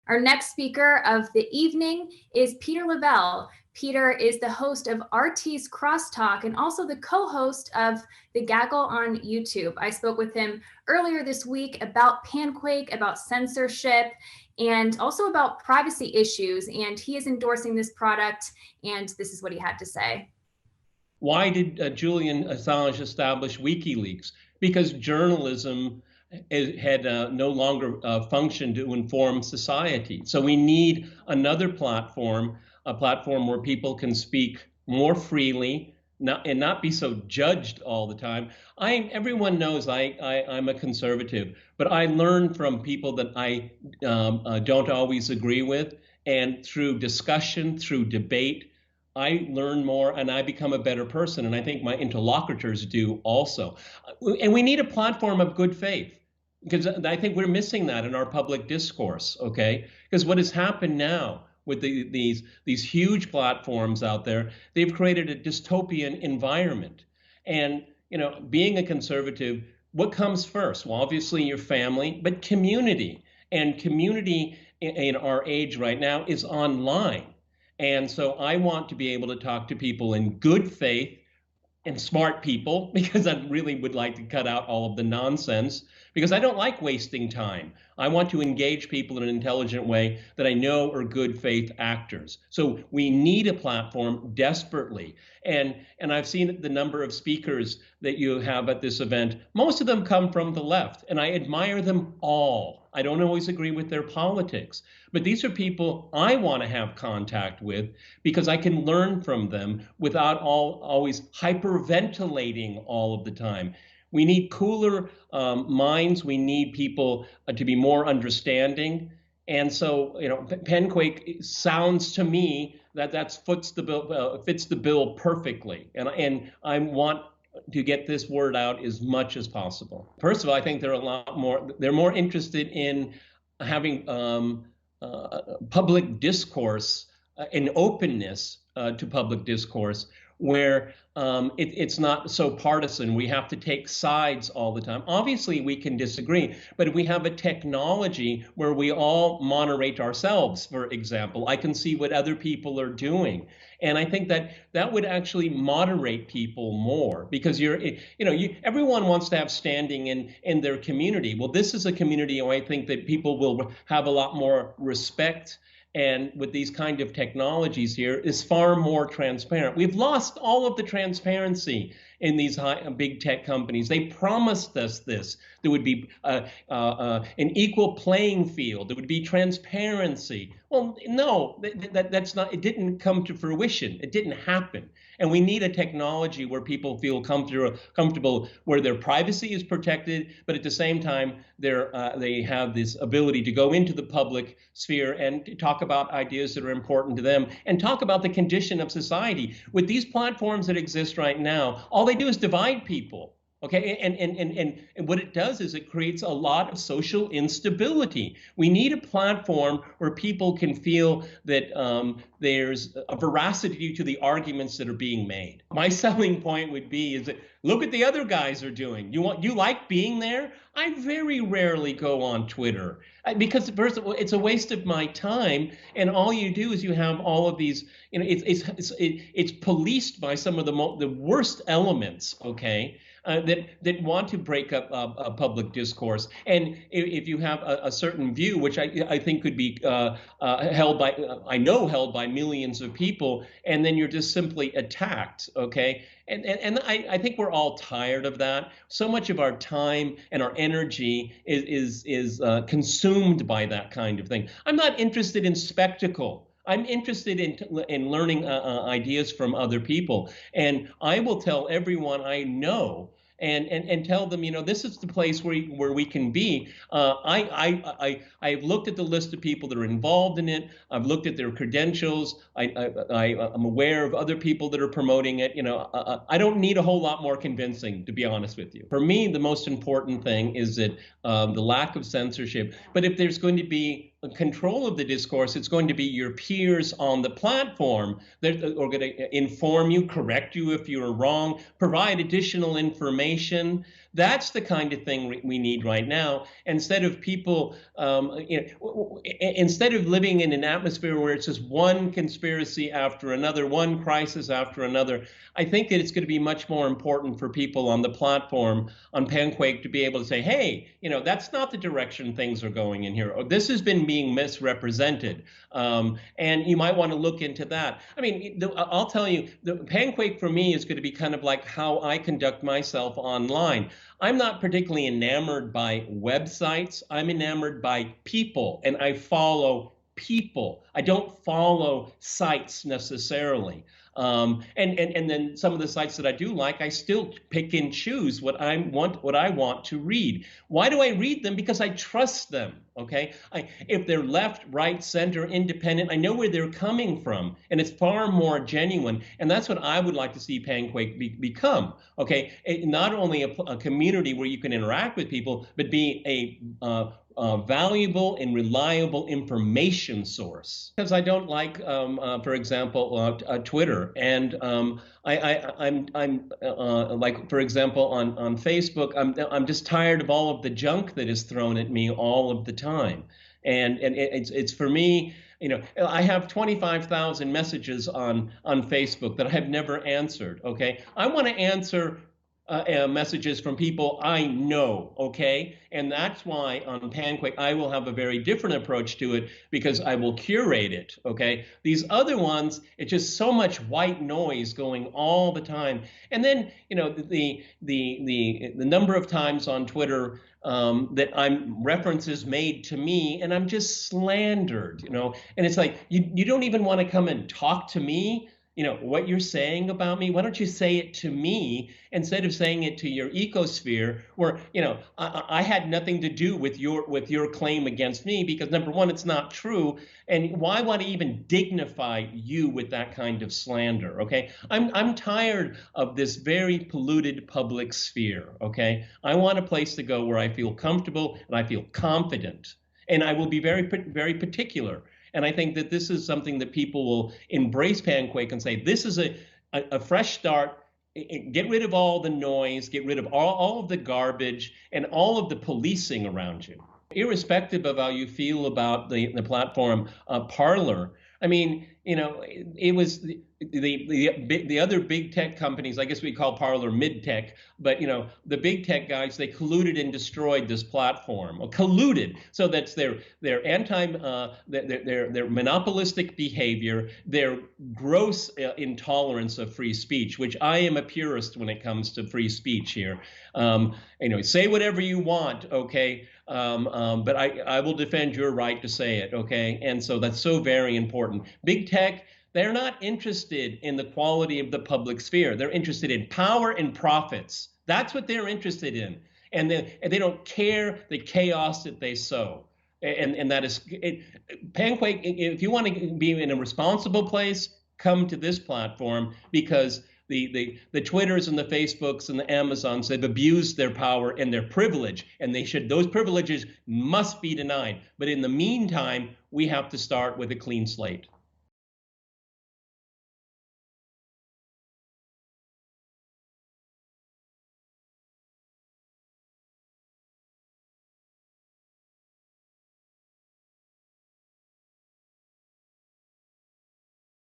Our next speaker of the evening is Peter Lavelle. Peter is the host of RT's CrossTalk and also the co-host of The Gaggle on YouTube. I spoke with him earlier this week about PanQuake, about censorship, and also about privacy issues. And he is endorsing this product, and this is what he had to say. Why did Julian Assange establish WikiLeaks? Because journalism had no longer functioned to inform society. So we need another platform, a platform where people can speak more freely and not be so judged all the time. Everyone knows I'm a conservative, but I learn from people that I don't always agree with. And through discussion, through debate, I learn more and I become a better person. And I think my interlocutors do also. And we need a platform of good faith, because I think we're missing that in our public discourse, okay? Because what has happened now with these huge platforms out there, they've created a dystopian environment. And, you know, being a conservative, what comes first? Well, obviously your family, but community. And community in our age right now is online. And so I want to be able to talk to people in good faith and smart people, because I really would like to cut out all of the nonsense, because I don't like wasting time. I want to engage people in an intelligent way that I know are good faith actors. So we need a platform desperately. And I've seen the number of speakers that you have at this event. Most of them come from the left, and I admire them all. I don't always agree with their politics, but these are people I want to have contact with because I can learn from them without always hyperventilating all of the time. We need cooler minds. We need people to be more understanding. And so, you know, PanQuake sounds to me that fits the bill perfectly. And I want to get this word out as much as possible. First of all, I think they're more interested in having public discourse and openness to public discourse, where it's not so partisan. We have to take sides all the time. Obviously, we can disagree, but if we have a technology where we all moderate ourselves, for example, I can see what other people are doing. And I think that would actually moderate people more, because everyone wants to have standing in their community. Well, this is a community where I think that people will have a lot more respect. And with these kind of technologies here, is far more transparent. We've lost all of the transparency in these big tech companies. They promised us this. There would be an equal playing field. There would be transparency. Well, no, that's not. It didn't come to fruition. It didn't happen. And we need a technology where people feel comfortable, where their privacy is protected, but at the same time, they have this ability to go into the public sphere and talk about ideas that are important to them and talk about the condition of society. With these platforms that exist right now, all they do is divide people. Okay, and what it does is it creates a lot of social instability. We need a platform where people can feel that there's a veracity to the arguments that are being made. My selling point would be is that look what the other guys are doing. You like being there? I very rarely go on Twitter because first of all, it's a waste of my time, and all you do is you have all of these. You know, it's policed by some of the worst elements. Okay. That want to break up public discourse. And if you have a certain view, which I think could be held by millions of people, and then you're just simply attacked, okay? And I think we're all tired of that. So much of our time and our energy is consumed by that kind of thing. I'm not interested in spectacle. I'm interested in learning ideas from other people. And I will tell everyone I know and tell them, you know, this is the place where we can be. I've looked at the list of people that are involved in it. I've looked at their credentials. I'm aware of other people that are promoting it. You know, I don't need a whole lot more convincing, to be honest with you. For me, the most important thing is that the lack of censorship. But if there's going to be control of the discourse, it's going to be your peers on the platform that are going to inform you, correct you if you're wrong, provide additional information That's the kind of thing we need right now. Instead of people, instead of living in an atmosphere where it's just one conspiracy after another, one crisis after another, I think that it's going to be much more important for people on the platform on PanQuake to be able to say, hey, that's not the direction things are going in here. Or this has been being misrepresented. And you might want to look into that. I mean, I'll tell you, the PanQuake for me is going to be kind of like how I conduct myself online. I'm not particularly enamored by websites. I'm enamored by people, and I follow people. I don't follow sites necessarily. And then some of the sites that I do like, I still pick and choose what I want to read. Why do I read them? Because I trust them. Okay, if they're left, right, center, independent, I know where they're coming from, and it's far more genuine. And that's what I would like to see PanQuake become. Okay, not only a community where you can interact with people, but be a valuable and reliable information source. Because I don't like, for example, Twitter, and I'm like, for example, on Facebook, I'm just tired of all of the junk that is thrown at me all of the time, and it's for me. I have 25,000 messages on Facebook that I have never answered. Okay, I want to answer messages from people I know, okay? And that's why on PanQuake, I will have a very different approach to it because I will curate it, okay? These other ones, it's just so much white noise going all the time. And then, the number of times on Twitter that I'm references made to me and I'm just slandered, and it's like, you don't even want to come and talk to me. What you're saying about me, why don't you say it to me instead of saying it to your ecosphere where, I had nothing to do with your claim against me, because number one, it's not true. And why want to even dignify you with that kind of slander? Okay. I'm tired of this very polluted public sphere. Okay. I want a place to go where I feel comfortable and I feel confident. And I will be very, very particular. And I think that this is something that people will embrace PanQuake and say, this is a fresh start. Get rid of all the noise, get rid of all of the garbage and all of the policing around you. Irrespective of how you feel about the platform Parler, I mean, it was the other big tech companies, I guess we call Parler mid-tech, but the big tech guys, they colluded and destroyed this platform. Or colluded, so that's their their monopolistic behavior, their gross intolerance of free speech, which I am a purist when it comes to free speech here. Say whatever you want, okay? But I will defend your right to say it, okay? And so that's so very important. Big tech, they're not interested in the quality of the public sphere. They're interested in power and profits. That's what they're interested in. And they don't care the chaos that they sow. And that is it. PanQuake, if you want to be in a responsible place, come to this platform, because the Twitters and the Facebooks and the Amazons, they've abused their power and their privilege, and those privileges must be denied. But in the meantime, we have to start with a clean slate.